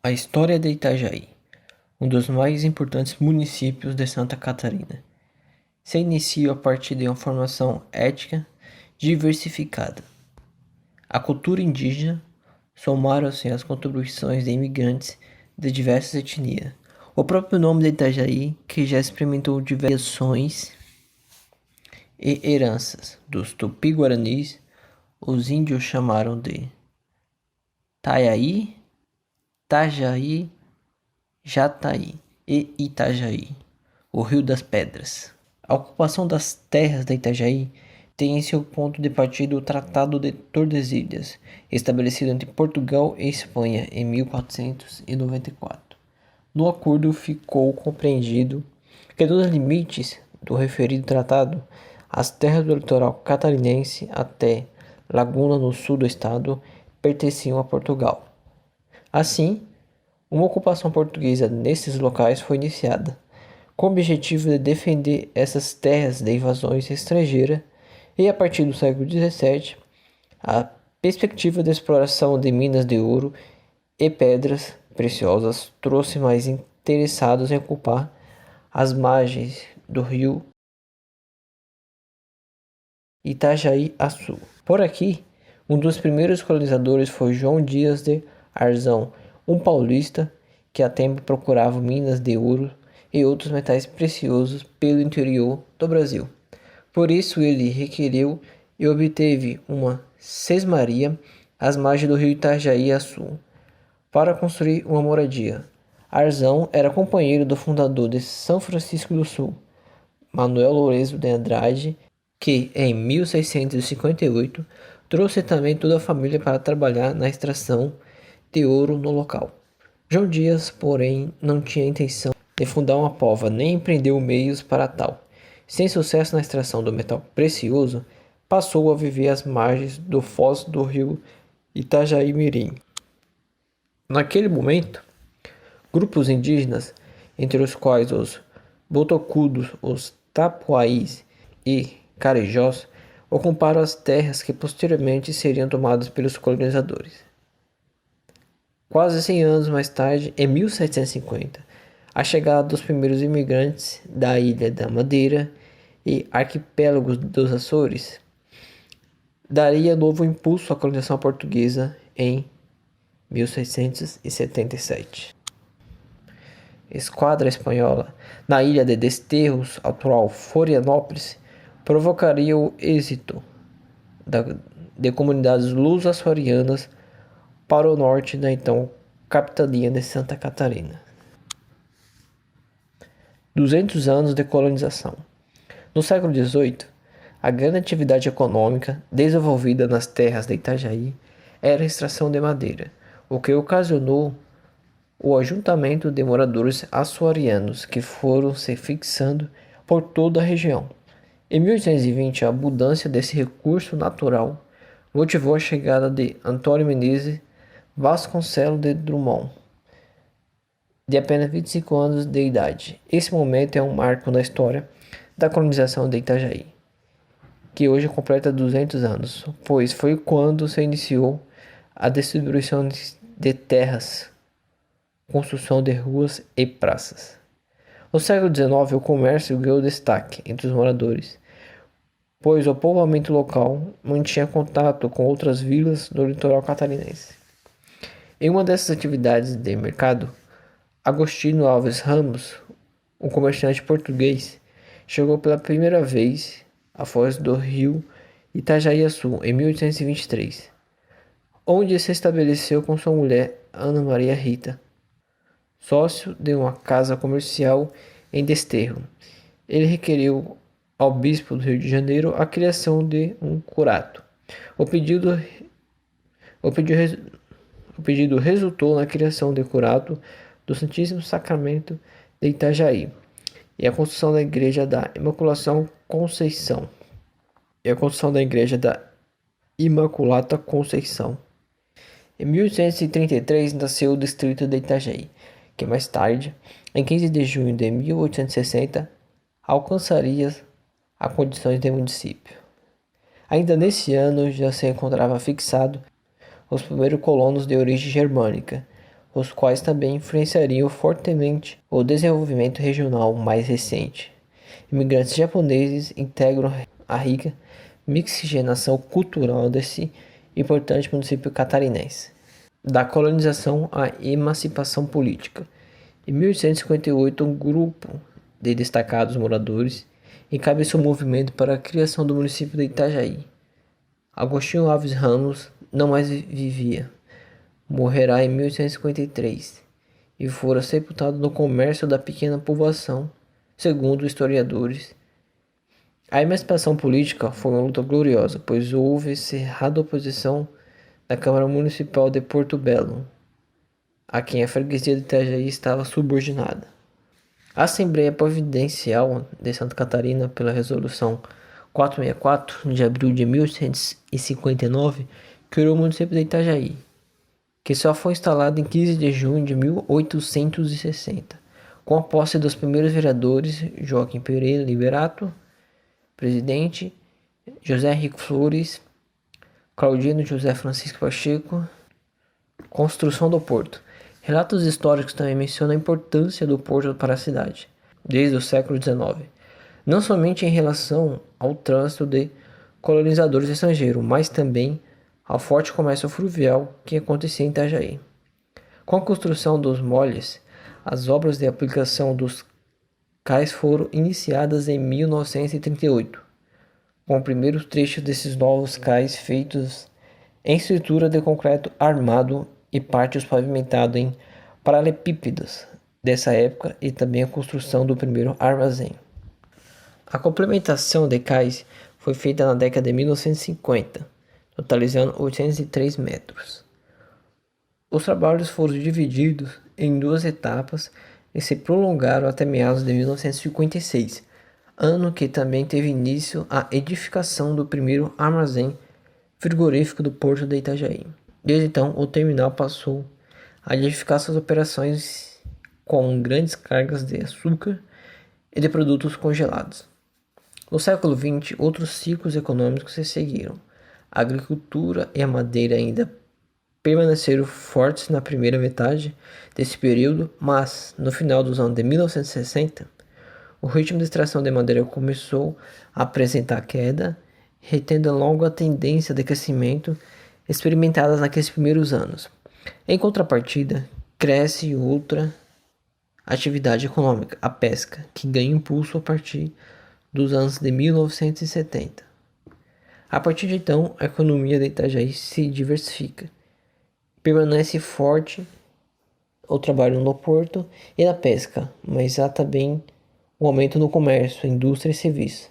A história de Itajaí, um dos mais importantes municípios de Santa Catarina, se inicia a partir de uma formação étnica diversificada. A cultura indígena somaram-se às contribuições de imigrantes de diversas etnias. O próprio nome de Itajaí, que já experimentou diversões e heranças dos tupi-guaranis, os índios chamaram de Taiaí, Tajaí, Jataí e Itajaí, o Rio das Pedras. A ocupação das terras da Itajaí tem em seu ponto de partida o Tratado de Tordesilhas, estabelecido entre Portugal e Espanha em 1494. No acordo ficou compreendido que dos limites do referido tratado, as terras do litoral catarinense até Laguna no sul do estado pertenciam a Portugal. Assim, uma ocupação portuguesa nesses locais foi iniciada, com o objetivo de defender essas terras de invasões estrangeiras, e a partir do século XVII, a perspectiva de exploração de minas de ouro e pedras preciosas trouxe mais interessados em ocupar as margens do rio Itajaí-Açu. Por aqui, um dos primeiros colonizadores foi João Dias de Arzão, um paulista que a tempo procurava minas de ouro e outros metais preciosos pelo interior do Brasil. Por isso ele requeriu e obteve uma sesmaria às margens do rio Itajaí-Açu para construir uma moradia. Arzão era companheiro do fundador de São Francisco do Sul, Manuel Lourenço de Andrade, que em 1658 trouxe também toda a família para trabalhar na extração de ouro no local. João Dias, porém, não tinha intenção de fundar uma pova nem empreendeu meios para tal. Sem sucesso na extração do metal precioso, passou a viver às margens do foz do rio Itajaí-Mirim. Naquele momento, grupos indígenas, entre os quais os botocudos, os tapuaís e carijós, ocuparam as terras que posteriormente seriam tomadas pelos colonizadores. Quase 100 anos mais tarde, em 1750, a chegada dos primeiros imigrantes da Ilha da Madeira e arquipélagos dos Açores daria novo impulso à colonização portuguesa em 1677. Esquadra espanhola na ilha de Desterros, atual Florianópolis, provocaria o êxito de comunidades luso-açorianas para o norte da então capitania de Santa Catarina. 200 anos de colonização. No século XVIII, a grande atividade econômica desenvolvida nas terras de Itajaí era a extração de madeira, o que ocasionou o ajuntamento de moradores açorianos que foram se fixando por toda a região. Em 1820, a abundância desse recurso natural motivou a chegada de Antônio Menezes Vasconcelos de Drummond, de apenas 25 anos de idade. Esse momento é um marco na história da colonização de Itajaí, que hoje completa 200 anos, pois foi quando se iniciou a distribuição de terras, construção de ruas e praças. No século XIX, o comércio ganhou destaque entre os moradores, pois o povoamento local mantinha contato com outras vilas do litoral catarinense. Em uma dessas atividades de mercado, Agostinho Alves Ramos, um comerciante português, chegou pela primeira vez à foz do rio Itajaí-Açu em 1823, onde se estabeleceu com sua mulher Ana Maria Rita, sócio de uma casa comercial em Desterro. Ele requeriu ao bispo do Rio de Janeiro a criação de um curato. O pedido resultou na criação de curato do Santíssimo Sacramento de Itajaí e a construção da Igreja da Imaculada Conceição. Em 1833 nasceu o distrito de Itajaí, que mais tarde, em 15 de junho de 1860, alcançaria a condições de município. Ainda nesse ano já se encontrava fixado os primeiros colonos de origem germânica, os quais também influenciariam fortemente o desenvolvimento regional mais recente. Imigrantes japoneses integram a rica miscigenação cultural desse importante município catarinense. Da colonização à emancipação política. Em 1858, um grupo de destacados moradores encabeçou o movimento para a criação do município de Itajaí. Agostinho Alves Ramos não mais vivia. Morrerá em 1853 e fora sepultado no comércio da pequena povoação, segundo historiadores. A emancipação política foi uma luta gloriosa, pois houve cerrada oposição da Câmara Municipal de Porto Belo, a quem a freguesia de Itajaí estava subordinada. A Assembleia Providencial de Santa Catarina, pela Resolução 464, de abril de 1859, criou o município de Itajaí, que só foi instalado em 15 de junho de 1860, com a posse dos primeiros vereadores Joaquim Pereira Liberato, presidente, José Henrique Flores, Claudino José Francisco Pacheco. Construção do porto. Relatos históricos também mencionam a importância do porto para a cidade, desde o século XIX, não somente em relação ao trânsito de colonizadores estrangeiros, mas também ao forte comércio fluvial que acontecia em Itajaí. Com a construção dos moles, as obras de aplicação dos cais foram iniciadas em 1938, com o primeiro trecho desses novos cais feitos em estrutura de concreto armado e pátios pavimentados em paralelepípedos dessa época e também a construção do primeiro armazém. A complementação de cais foi feita na década de 1950, totalizando 803 metros. Os trabalhos foram divididos em duas etapas e se prolongaram até meados de 1956, ano que também teve início a edificação do primeiro armazém frigorífico do Porto de Itajaí. Desde então, o terminal passou a edificar suas operações com grandes cargas de açúcar e de produtos congelados. No século XX, outros ciclos econômicos se seguiram. A agricultura e a madeira ainda permaneceram fortes na primeira metade desse período, mas no final dos anos de 1960, o ritmo de extração de madeira começou a apresentar queda, retendo logo a tendência de crescimento experimentadas naqueles primeiros anos. Em contrapartida, cresce outra atividade econômica, a pesca, que ganha impulso a partir dos anos de 1970. A partir de então, a economia de Itajaí se diversifica. Permanece forte o trabalho no porto e na pesca, mas há também um aumento no comércio, indústria e serviços.